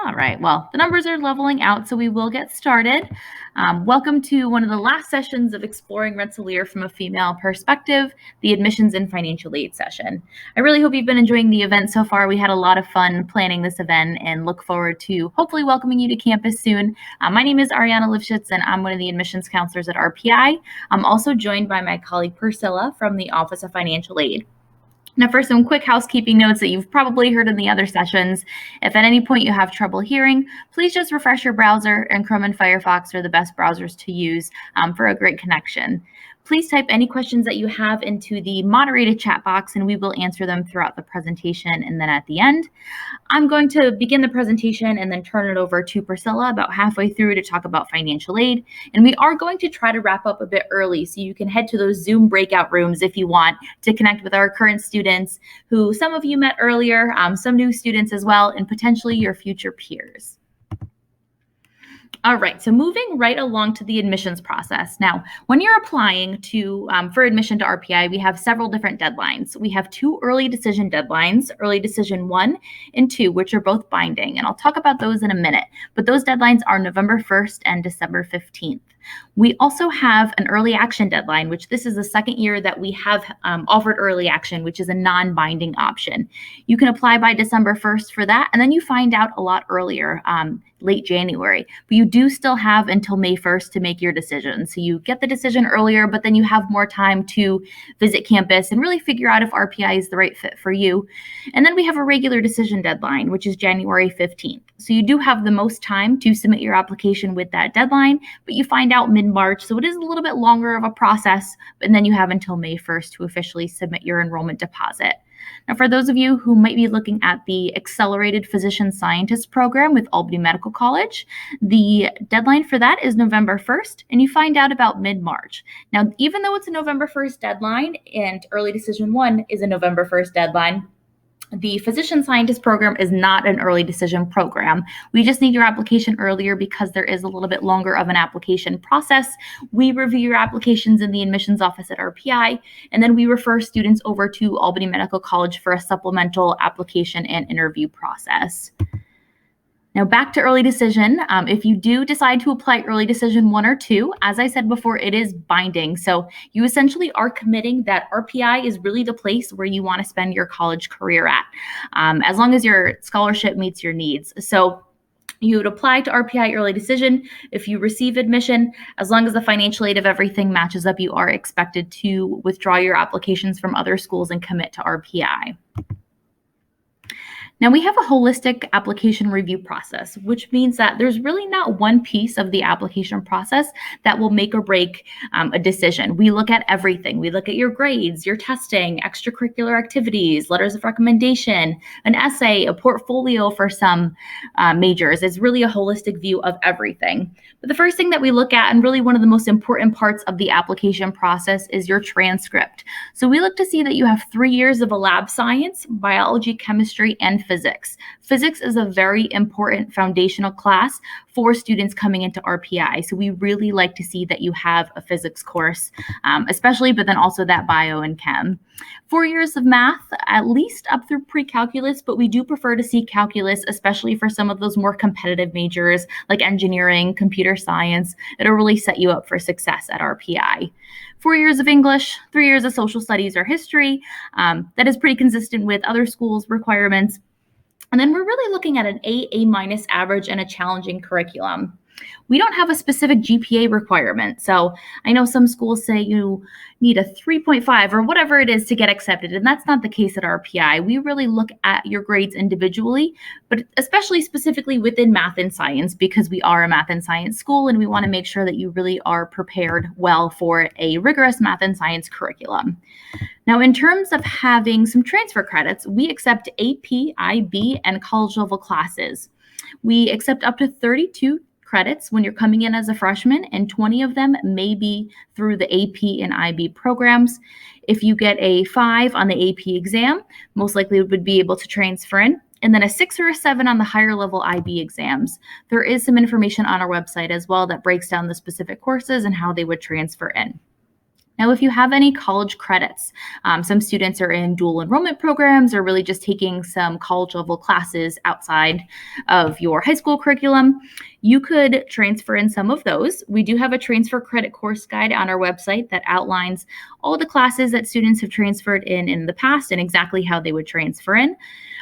All right, well, the numbers are leveling out, so we will get started. Welcome to one of the last sessions of Exploring Rensselaer from a Female Perspective, the Admissions and Financial Aid session. I really hope you've been enjoying the event so far. We had a lot of fun planning this event and look forward to hopefully welcoming you to campus soon. My name is Ariana Lifshitz, and I'm one of the admissions counselors at RPI. I'm also joined by my colleague Priscilla from the Office of Financial Aid. Now, for some quick housekeeping notes that you've probably heard in the other sessions, if at any point you have trouble hearing, please just refresh your browser, and Chrome and Firefox are the best browsers to use for a great connection. Please type any questions that you have into the moderated chat box, and we will answer them throughout the presentation and then at the end. I'm going to begin the presentation and then turn it over to Priscilla about halfway through to talk about financial aid. And we are going to try to wrap up a bit early, so you can head to those Zoom breakout rooms if you want to connect with our current students, who some of you met earlier, some new students as well, and potentially your future peers. All right, so moving right along to the admissions process. Now, when you're applying for admission to RPI, we have several different deadlines. We have two early decision deadlines, early decision 1 and 2, which are both binding, and I'll talk about those in a minute. But those deadlines are November 1st and December 15th. We also have an early action deadline, which this is the second year that we have offered early action, which is a non-binding option. You can apply by December 1st for that, and then you find out a lot earlier, late January. But you do still have until May 1st to make your decision. So you get the decision earlier, but then you have more time to visit campus and really figure out if RPI is the right fit for you. And then we have a regular decision deadline, which is January 15th. So you do have the most time to submit your application with that deadline, but you find out mid-March, so it is a little bit longer of a process, and then you have until May 1st to officially submit your enrollment deposit. Now, for those of you who might be looking at the Accelerated Physician Scientist program with Albany Medical College, the deadline for that is November 1st, and you find out about mid-March. Now, even though it's a November 1st deadline and early decision 1 is a November 1st deadline, the Physician Scientist program is not an early decision program. We just need your application earlier because there is a little bit longer of an application process. We review your applications in the admissions office at RPI, and then we refer students over to Albany Medical College for a supplemental application and interview process. Now, back to early decision. If you do decide to apply early decision 1 or 2, as I said before, it is binding. So you essentially are committing that RPI is really the place where you want to spend your college career at, as long as your scholarship meets your needs. So you would apply to RPI early decision. If you receive admission, as long as the financial aid of everything matches up, you are expected to withdraw your applications from other schools and commit to RPI. Now, we have a holistic application review process, which means that there's really not one piece of the application process that will make or break a decision. We look at everything. We look at your grades, your testing, extracurricular activities, letters of recommendation, an essay, a portfolio for some majors. It's really a holistic view of everything. But the first thing that we look at, and really one of the most important parts of the application process, is your transcript. So we look to see that you have 3 years of a lab science, biology, chemistry, and physics. Physics is a very important foundational class for students coming into RPI. So we really like to see that you have a physics course, especially, but then also that bio and chem. 4 years of math, at least up through pre-calculus, but we do prefer to see calculus, especially for some of those more competitive majors like engineering, computer science. It'll really set you up for success at RPI. 4 years of English, 3 years of social studies or history. That is pretty consistent with other schools' requirements. And then we're really looking at an A- average and a challenging curriculum. We don't have a specific GPA requirement. So I know some schools say you need a 3.5 or whatever it is to get accepted, and that's not the case at RPI. We really look at your grades individually, but especially specifically within math and science, because we are a math and science school, and we want to make sure that you really are prepared well for a rigorous math and science curriculum. Now, in terms of having some transfer credits, we accept AP, IB, and college level classes. We accept up to 32 credits when you're coming in as a freshman, and 20 of them may be through the AP and IB programs. If you get a 5 on the AP exam, most likely would be able to transfer in, and then a 6 or a 7 on the higher level IB exams. There is some information on our website as well that breaks down the specific courses and how they would transfer in. Now, if you have any college credits, some students are in dual enrollment programs or really just taking some college level classes outside of your high school curriculum, you could transfer in some of those. We do have a transfer credit course guide on our website that outlines all the classes that students have transferred in the past and exactly how they would transfer in.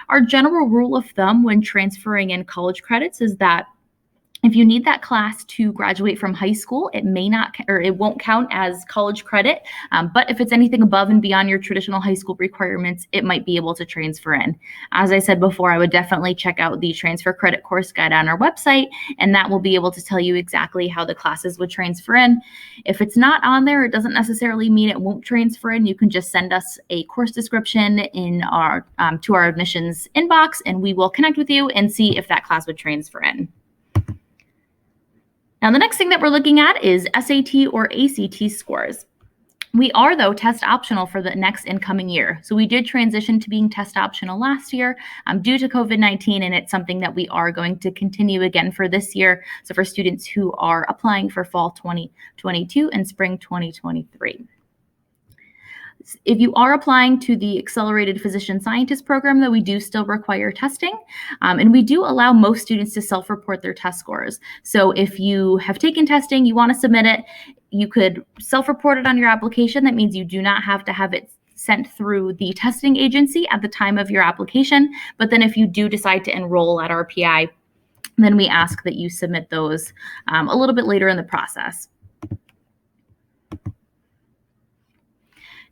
Our general rule of thumb when transferring in college credits is that if you need that class to graduate from high school, it won't count as college credit. But if it's anything above and beyond your traditional high school requirements, it might be able to transfer in. As I said before, I would definitely check out the transfer credit course guide on our website, and that will be able to tell you exactly how the classes would transfer in. If it's not on there, it doesn't necessarily mean it won't transfer in. You can just send us a course description in our to our admissions inbox, and we will connect with you and see if that class would transfer in. Now, the next thing that we're looking at is SAT or ACT scores. We are, though, test optional for the next incoming year. So we did transition to being test optional last year due to COVID-19, and it's something that we are going to continue again for this year. So for students who are applying for fall 2022 and spring 2023. If you are applying to the Accelerated Physician Scientist program, though, we do still require testing, and we do allow most students to self-report their test scores. So if you have taken testing, you want to submit it, you could self-report it on your application. That means you do not have to have it sent through the testing agency at the time of your application. But then if you do decide to enroll at RPI, then we ask that you submit those a little bit later in the process.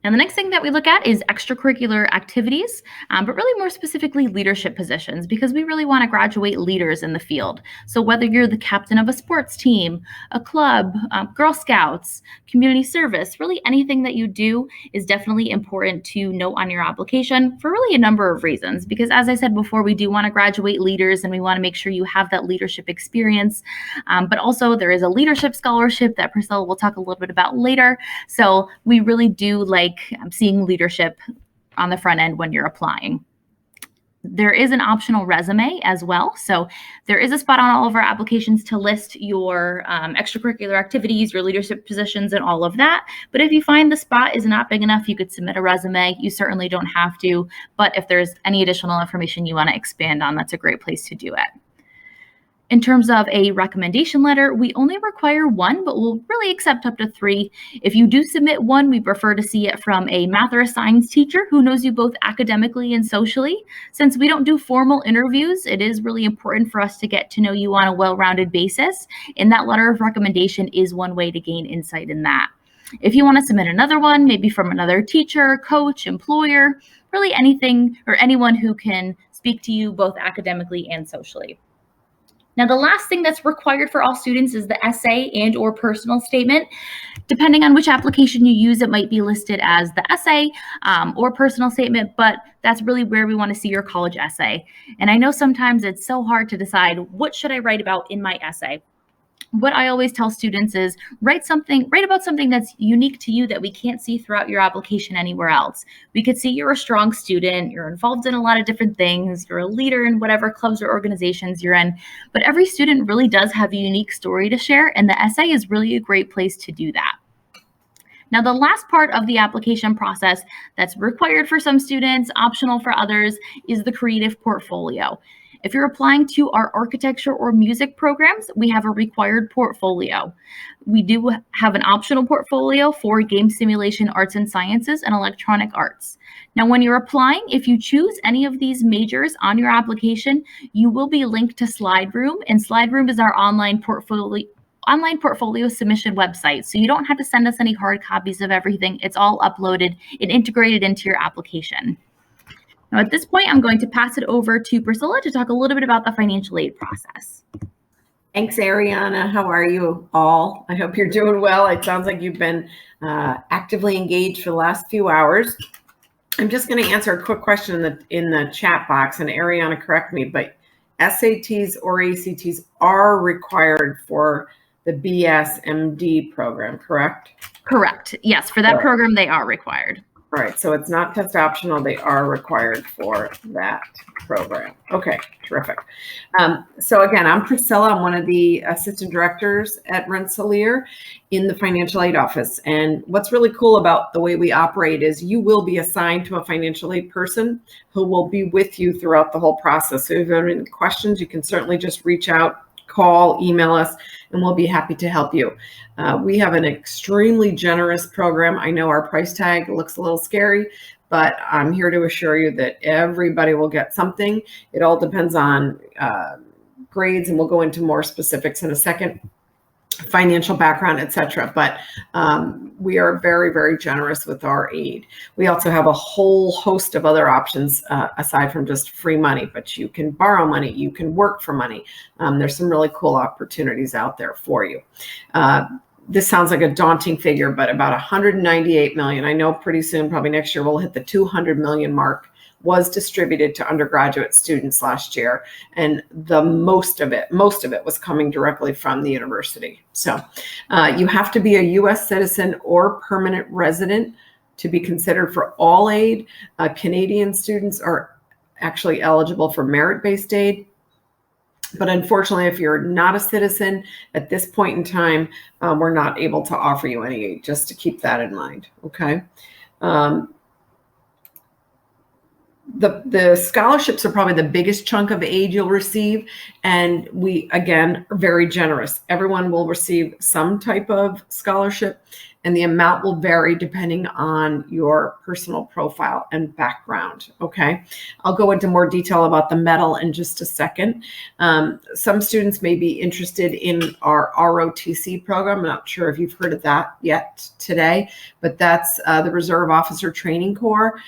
And the next thing that we look at is extracurricular activities, but really more specifically leadership positions, because we really want to graduate leaders in the field. So whether you're the captain of a sports team, a club, Girl Scouts, community service, really anything that you do is definitely important to note on your application for really a number of reasons. Because as I said before, we do want to graduate leaders and we want to make sure you have that leadership experience. But also there is a leadership scholarship that Priscilla will talk a little bit about later. So we really do like seeing leadership on the front end when you're applying. There is an optional resume as well. So there is a spot on all of our applications to list your extracurricular activities, your leadership positions, and all of that. But if you find the spot is not big enough, you could submit a resume. You certainly don't have to. But if there's any additional information you want to expand on, that's a great place to do it. In terms of a recommendation letter, we only require one, but we'll really accept up to 3. If you do submit one, we prefer to see it from a math or a science teacher who knows you both academically and socially. Since we don't do formal interviews, it is really important for us to get to know you on a well-rounded basis, and that letter of recommendation is one way to gain insight in that. If you want to submit another one, maybe from another teacher, coach, employer, really anything or anyone who can speak to you both academically and socially. Now, the last thing that's required for all students is the essay and or personal statement. Depending on which application you use, it might be listed as the essay or personal statement, but that's really where we want to see your college essay. And I know sometimes it's so hard to decide what should I write about in my essay. What I always tell students is write about something that's unique to you that we can't see throughout your application anywhere else. We could see you're a strong student, you're involved in a lot of different things, you're a leader in whatever clubs or organizations you're in, but every student really does have a unique story to share, and the essay is really a great place to do that. Now, the last part of the application process that's required for some students, optional for others, is the creative portfolio. If you're applying to our architecture or music programs, we have a required portfolio. We do have an optional portfolio for game simulation, arts and sciences, and electronic arts. Now, when you're applying, if you choose any of these majors on your application, you will be linked to SlideRoom, and SlideRoom is our online portfolio submission website. So you don't have to send us any hard copies of everything. It's all uploaded and integrated into your application. Now, at this point, I'm going to pass it over to Priscilla to talk a little bit about the financial aid process. Thanks, Ariana. How are you all? I hope you're doing well. It sounds like you've been actively engaged for the last few hours. I'm just going to answer a quick question in the chat box, and Ariana, correct me, but SATs or ACTs are required for the BSMD program, correct? Correct. Yes, for that program, they are required. All right, so it's not test optional. They are required for that program. Okay, terrific. So again, I'm Priscilla. I'm one of the assistant directors at Rensselaer in the financial aid office. And what's really cool about the way we operate is you will be assigned to a financial aid person who will be with you throughout the whole process. So if you have any questions, you can certainly just reach out, call, email us, and we'll be happy to help you. We have an extremely generous program. I know our price tag looks a little scary, but I'm here to assure you that everybody will get something. It all depends on grades, and we'll go into more specifics in a second, financial background, etc. But we are very, very generous with our aid. We also have a whole host of other options aside from just free money, but you can borrow money, you can work for money. There's some really cool opportunities out there for you. This sounds like a daunting figure, but about 198 million. I know pretty soon, probably next year, we'll hit the 200 million mark, was distributed to undergraduate students last year. And the most of it was coming directly from the university. So you have to be a US citizen or permanent resident to be considered for all aid. Canadian students are actually eligible for merit-based aid. But unfortunately, if you're not a citizen at this point in time, we're not able to offer you any aid, just to keep that in mind, okay? The scholarships are probably the biggest chunk of aid you'll receive. And we, again, are very generous. Everyone will receive some type of scholarship, and the amount will vary depending on your personal profile and background, okay? I'll go into more detail about the medal in just a second. Some students may be interested in our ROTC program. I'm not sure if you've heard of that yet today, but that's the Reserve Officer Training Corps.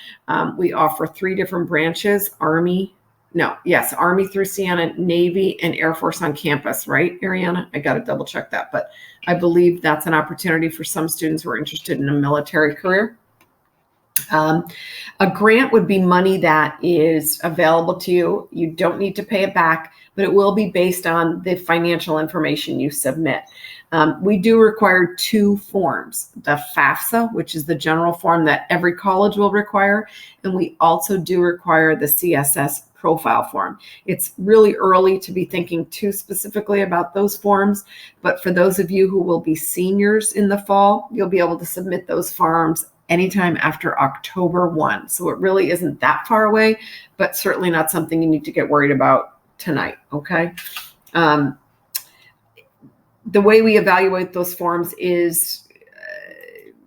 We offer 3 different branches, Army through Sienna, Navy, and Air Force on campus, right, Ariana? I got to double check that, but I believe that's an opportunity for some students who are interested in a military career. A grant would be money that is available to you. You don't need to pay it back, but it will be based on the financial information you submit. We do require 2 forms, the FAFSA, which is the general form that every college will require, and we also do require the CSS profile form. It's really early to be thinking too specifically about those forms, but for those of you who will be seniors in the fall, you'll be able to submit those forms anytime after October 1. So it really isn't that far away, but certainly not something you need to get worried about tonight, okay? The way we evaluate those forms is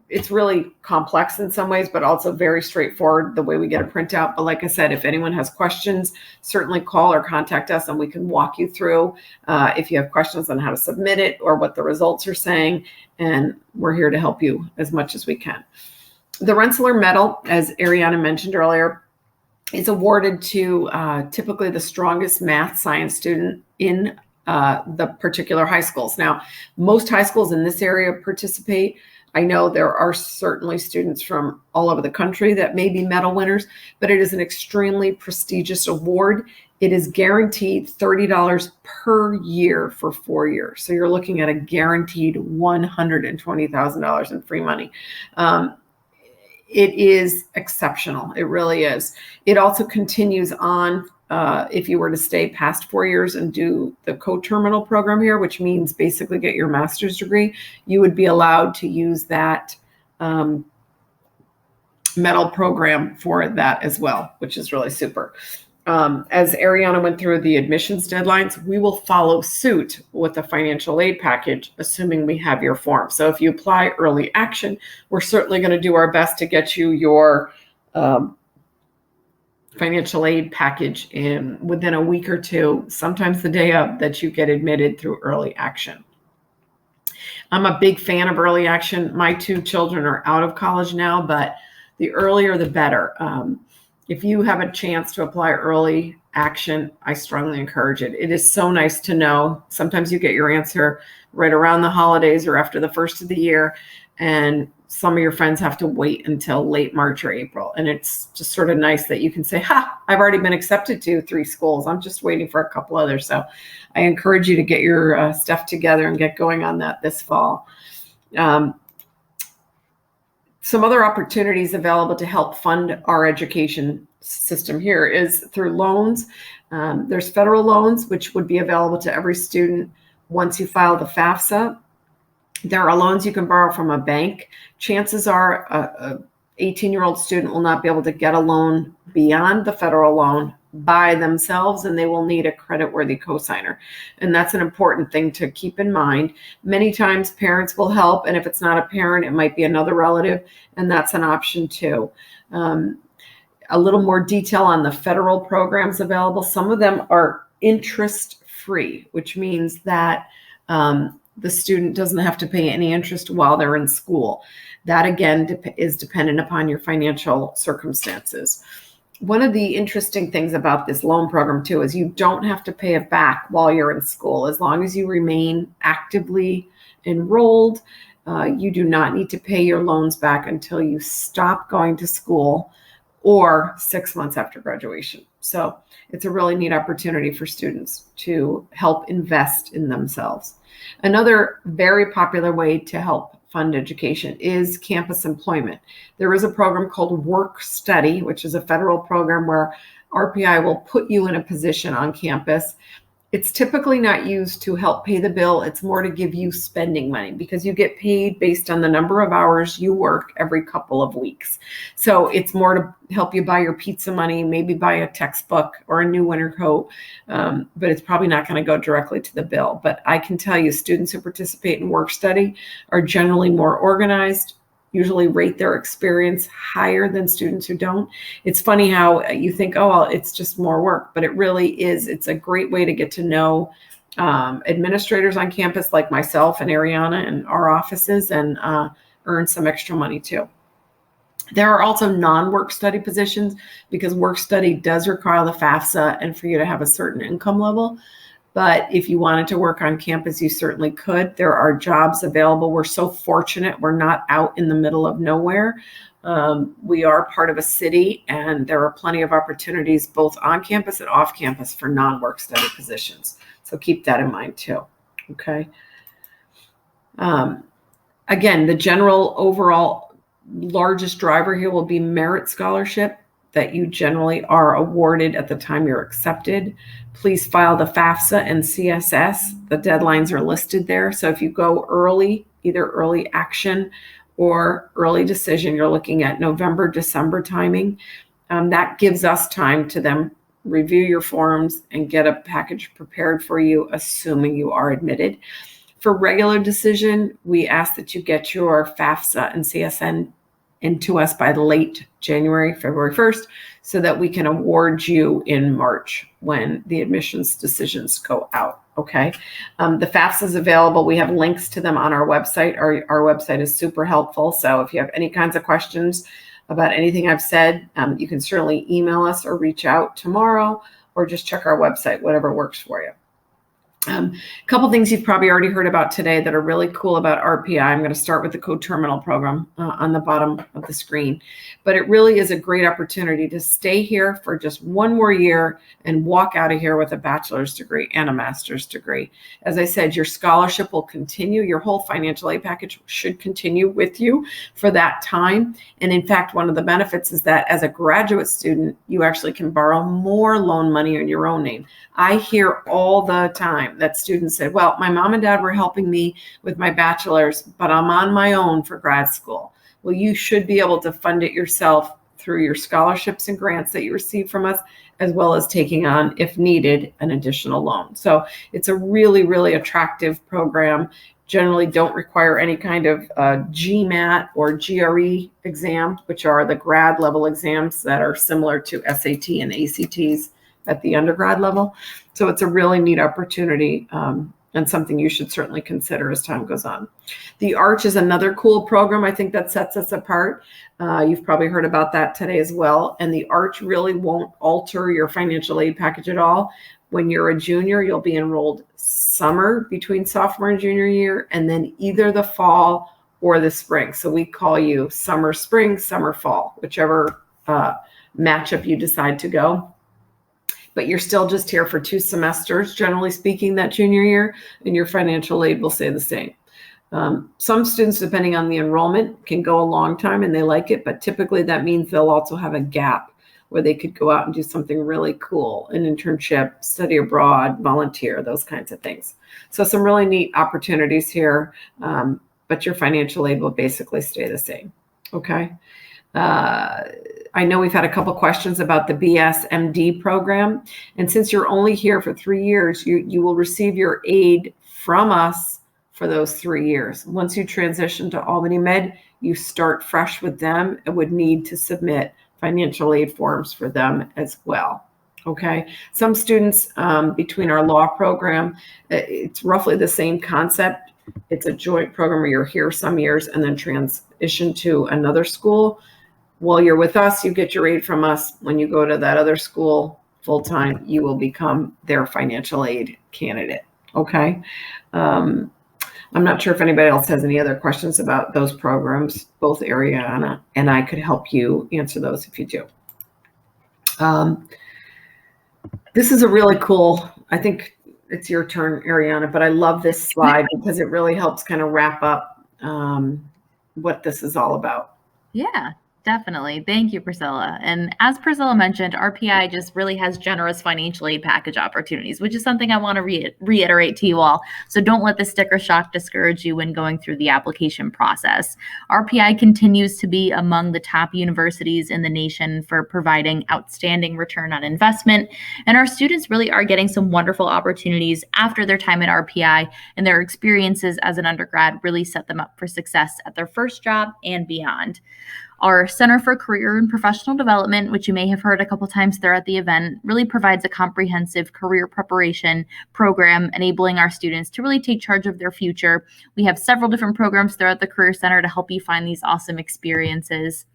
it's really complex in some ways, but also very straightforward the way we get a printout. But like I said, if anyone has questions, certainly call or contact us and we can walk you through if you have questions on how to submit it or what the results are saying. And we're here to help you as much as we can. The Rensselaer Medal, as Ariana mentioned earlier, is awarded to typically the strongest math science student in the particular high schools. Now, most high schools in this area participate. I know there are certainly students from all over the country that may be medal winners, but it is an extremely prestigious award. It is guaranteed $30 per year for 4 years. So you're looking at a guaranteed $120,000 in free money. It is exceptional. It really is. It also continues on if you were to stay past 4 years and do the co-terminal program here, which means basically get your master's degree, you would be allowed to use that medal program for that as well, which is really super. As Ariana went through the admissions deadlines, we will follow suit with a financial aid package, assuming we have your form. So if you apply early action, we're certainly going to do our best to get you your financial aid package in within a week or 2, sometimes the day of, that you get admitted through early action. I'm a big fan of early action. My 2 children are out of college now, but the earlier the better. If you have a chance to apply early action, I strongly encourage it. It is so nice to know. Sometimes you get your answer right around the holidays or after the first of the year, and some of your friends have to wait until late March or April. And it's just sort of nice that you can say, I've already been accepted to 3 schools. I'm just waiting for a couple others. So I encourage you to get your stuff together and get going on that this fall. Some other opportunities available to help fund our education system here is through loans. There's federal loans, which would be available to every student once you file the FAFSA. There are loans you can borrow from a bank. Chances are a 18-year-old student will not be able to get a loan beyond the federal loan by themselves, and they will need a credit-worthy cosigner. And that's an important thing to keep in mind. Many times parents will help, and if it's not a parent, it might be another relative, and that's an option too. A little more detail on the federal programs available. Some of them are interest-free, which means that the student doesn't have to pay any interest while they're in school. That again is dependent upon your financial circumstances. One of the interesting things about this loan program too is you don't have to pay it back while you're in school. As long as you remain actively enrolled, you do not need to pay your loans back until you stop going to school or 6 months after graduation. So it's a really neat opportunity for students to help invest in themselves. Another very popular way to help fund education is campus employment. There is a program called Work Study, which is a federal program where RPI will put you in a position on campus. It's typically not used to help pay the bill. It's more to give you spending money because you get paid based on the number of hours you work every couple of weeks. So it's more to help you buy your pizza money, maybe buy a textbook or a new winter coat, but it's probably not going to go directly to the bill. But I can tell you students who participate in work study are generally more organized, usually rate their experience higher than students who don't. It's funny how you think, oh, well, it's just more work, but it really is. It's a great way to get to know administrators on campus like myself and Ariana and our offices and earn some extra money too. There are also non-work study positions because work study does require the FAFSA and for you to have a certain income level. But if you wanted to work on campus, you certainly could. There are jobs available. We're so fortunate. We're not out in the middle of nowhere. We are part of a city, and there are plenty of opportunities both on campus and off campus for non-work study positions. So keep that in mind too. Okay. Again, the general overall largest driver here will be merit scholarship that you generally are awarded at the time you're accepted. Please file the FAFSA and CSS. The deadlines are listed there. So if you go early, either early action or early decision, you're looking at November, December timing. That gives us time to then review your forms and get a package prepared for you, assuming you are admitted. For regular decision, we ask that you get your FAFSA and CSN into us by late January, February 1st, so that we can award you in March when the admissions decisions go out, okay? The FAFSA is available. We have links to them on our website. Our website is super helpful. So if you have any kinds of questions about anything I've said, you can certainly email us or reach out tomorrow or just check our website, whatever works for you. A couple things you've probably already heard about today that are really cool about RPI. I'm going to start with the co-terminal program on the bottom of the screen, but it really is a great opportunity to stay here for just one more year and walk out of here with a bachelor's degree and a master's degree. As I said, your scholarship will continue. Your whole financial aid package should continue with you for that time. And in fact, one of the benefits is that as a graduate student, you actually can borrow more loan money in your own name. I hear all the time that students said, well, my mom and dad were helping me with my bachelor's, but I'm on my own for grad school. Well, you should be able to fund it yourself through your scholarships and grants that you receive from us, as well as taking on, if needed, an additional loan. So it's a really, really attractive program. Generally don't require any kind of GMAT or GRE exam, which are the grad level exams that are similar to SAT and ACTs at the undergrad level. So it's a really neat opportunity and something you should certainly consider as time goes on. The Arch is another cool program I think that sets us apart. You've probably heard about that today as well. And the Arch really won't alter your financial aid package at all. When you're a junior, you'll be enrolled summer between sophomore and junior year, and then either the fall or the spring. So we call you summer, spring, summer, fall, whichever matchup you decide to go. But you're still just here for 2 semesters, generally speaking, that junior year, and your financial aid will stay the same. Some students, depending on the enrollment, can go a long time and they like it, but typically that means they'll also have a gap where they could go out and do something really cool, an internship, study abroad, volunteer, those kinds of things. So some really neat opportunities here, but your financial aid will basically stay the same. Okay. I know we've had a couple questions about the BSMD program. And since you're only here for 3 years, you will receive your aid from us for those 3 years. Once you transition to Albany Med, you start fresh with them and would need to submit financial aid forms for them as well. Okay. Some students between our law program, it's roughly the same concept. It's a joint program where you're here some years and then transition to another school. While you're with us, you get your aid from us. When you go to that other school full-time, you will become their financial aid candidate. Okay. I'm not sure if anybody else has any other questions about those programs. Both Ariana and I could help you answer those if you do. This is a really cool, I think it's your turn, Ariana, but I love this slide because it really helps kind of wrap up what this is all about. Yeah. Definitely. Thank you, Priscilla. And as Priscilla mentioned, RPI just really has generous financial aid package opportunities, which is something I want to reiterate to you all. So don't let the sticker shock discourage you when going through the application process. RPI continues to be among the top universities in the nation for providing outstanding return on investment. And our students really are getting some wonderful opportunities after their time at RPI, and their experiences as an undergrad really set them up for success at their first job and beyond. Our Center for Career and Professional Development, which you may have heard a couple times throughout the event, really provides a comprehensive career preparation program, enabling our students to really take charge of their future. We have several different programs throughout the Career Center to help you find these awesome experiences.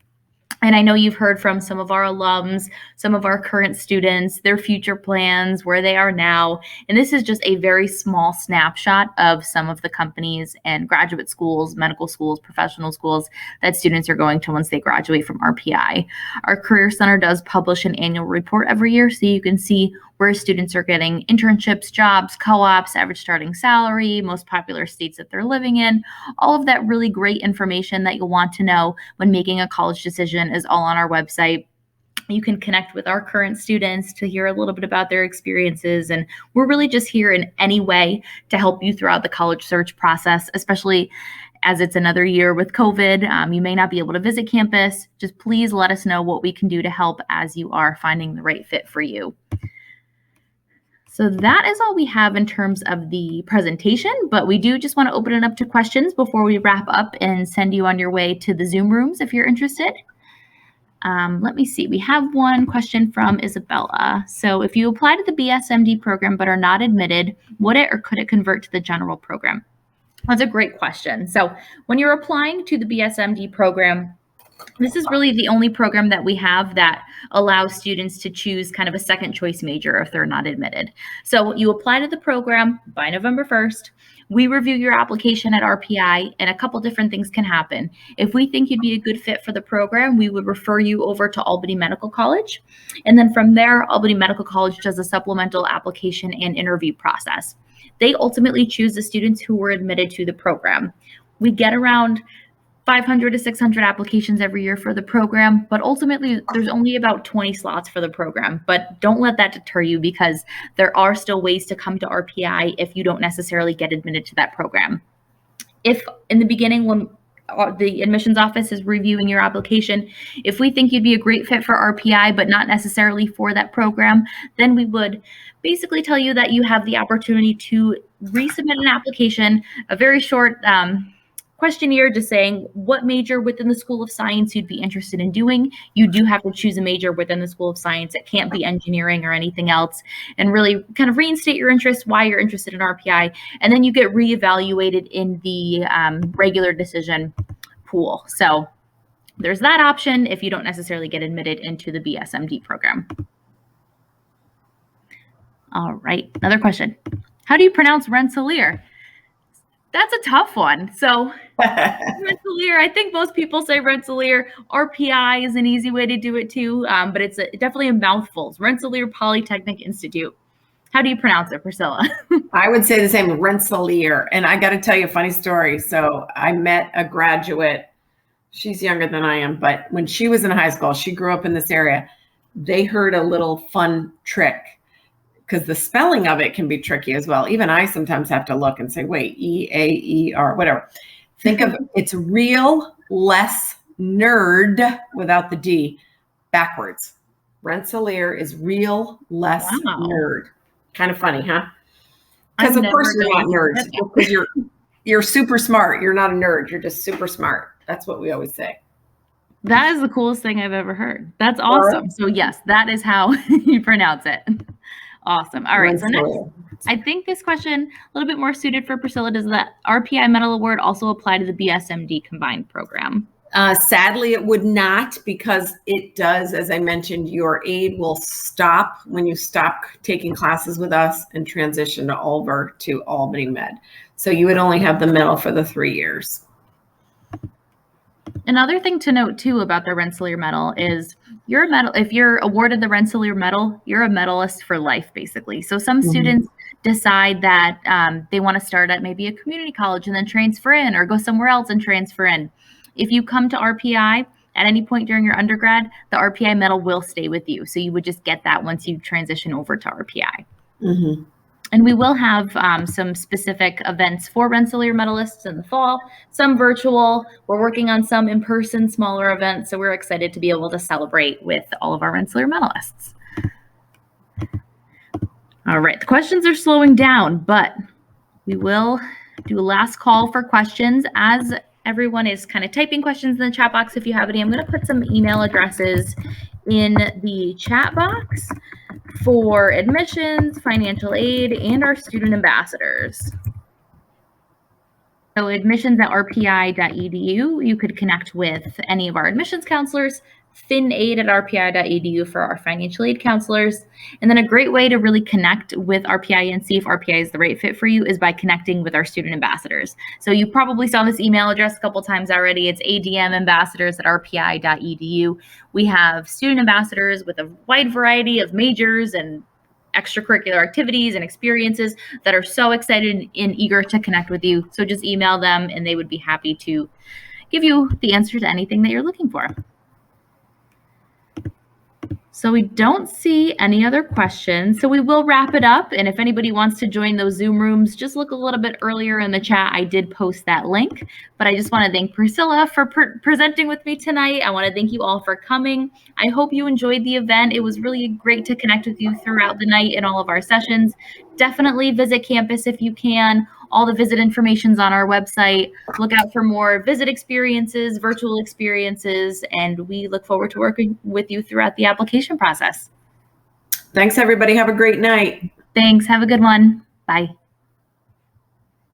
And I know you've heard from some of our alums, some of our current students, their future plans, where they are now. And this is just a very small snapshot of some of the companies and graduate schools, medical schools, professional schools that students are going to once they graduate from RPI. Our Career Center does publish an annual report every year, so you can see where students are getting internships, jobs, co-ops, average starting salary, most popular states that they're living in. All of that really great information that you'll want to know when making a college decision is all on our website. You can connect with our current students to hear a little bit about their experiences. And we're really just here in any way to help you throughout the college search process, especially as it's another year with COVID. You may not be able to visit campus. Just please let us know what we can do to help as you are finding the right fit for you. So that is all we have in terms of the presentation, but we do just want to open it up to questions before we wrap up and send you on your way to the Zoom rooms if you're interested. Let me see. We have one question from Isabella. So if you apply to the BSMD program but are not admitted, would it or could it convert to the general program? That's a great question. So when you're applying to the BSMD program, this is really the only program that we have that allows students to choose kind of a second choice major if they're not admitted. So you apply to the program by November 1st. We review your application at RPI, and a couple different things can happen. If we think you'd be a good fit for the program, we would refer you over to Albany Medical College. And then from there, Albany Medical College does a supplemental application and interview process. They ultimately choose the students who were admitted to the program. We get around 500 to 600 applications every year for the program, but ultimately there's only about 20 slots for the program. But don't let that deter you, because there are still ways to come to RPI if you don't necessarily get admitted to that program. If in the beginning, when the admissions office is reviewing your application, if we think you'd be a great fit for RPI, but not necessarily for that program, then we would basically tell you that you have the opportunity to resubmit an application, a very short questionnaire just saying what major within the School of Science you'd be interested in doing. You do have to choose a major within the School of Science. It can't be engineering or anything else, and really kind of reinstate your interest, why you're interested in RPI, and then you get reevaluated in the regular decision pool. So there's that option if you don't necessarily get admitted into the BSMD program. All right, another question. How do you pronounce Rensselaer? That's a tough one. So Rensselaer, I think most people say Rensselaer. RPI is an easy way to do it too, but it's definitely a mouthful. Rensselaer Polytechnic Institute. How do you pronounce it, Priscilla? I would say the same, Rensselaer. And I got to tell you a funny story. So I met a graduate. She's younger than I am, but when she was in high school, she grew up in this area. They heard a little fun trick because the spelling of it can be tricky as well. Even I sometimes have to look and say, wait, E-A-E-R, whatever. Think of it's real less nerd without the D backwards. Rensselaer is real less nerd. Kind of funny, huh? Because of course you're not nerds. Because you're super smart. You're not a nerd. You're just super smart. That's what we always say. That is the coolest thing I've ever heard. That's awesome. So yes, that is how you pronounce it. Awesome. All right. So next, I think this question a little bit more suited for Priscilla. Does the RPI Medal Award also apply to the BSMD combined program? Sadly, it would not, because it does, as I mentioned, your aid will stop when you stop taking classes with us and transition over to Albany Med. So you would only have the medal for the 3 years. Another thing to note too about the Rensselaer Medal is you're a medal. If you're awarded the Rensselaer Medal, you're a medalist for life, basically. So some students decide that they want to start at maybe a community college and then transfer in, or go somewhere else and transfer in. If you come to RPI at any point during your undergrad, the RPI medal will stay with you. So you would just get that once you transition over to RPI. Mm-hmm. And we will have some specific events for Rensselaer medalists in the fall, some virtual. We're working on some in-person smaller events. So we're excited to be able to celebrate with all of our Rensselaer medalists. All right, the questions are slowing down, but we will do a last call for questions. As everyone is kind of typing questions in the chat box, if you have any, I'm going to put some email addresses in the chat box for admissions, financial aid, and our student ambassadors. So admissions at rpi.edu, you could connect with any of our admissions counselors, FinAid at rpi.edu for our financial aid counselors. And then a great way to really connect with RPI and see if RPI is the right fit for you is by connecting with our student ambassadors. So you probably saw this email address a couple times already. It's admambassadors@rpi.edu. We have student ambassadors with a wide variety of majors and extracurricular activities and experiences that are so excited and eager to connect with you. So just email them and they would be happy to give you the answer to anything that you're looking for. So we don't see any other questions. So we will wrap it up. And if anybody wants to join those Zoom rooms, just look a little bit earlier in the chat. I did post that link, but I just want to thank Priscilla for presenting with me tonight. I want to thank you all for coming. I hope you enjoyed the event. It was really great to connect with you throughout the night in all of our sessions. Definitely visit campus if you can. All the visit information's on our website. Look out for more visit experiences, virtual experiences, and we look forward to working with you throughout the application process. Thanks, everybody. Have a great night. Thanks. Have a good one. Bye.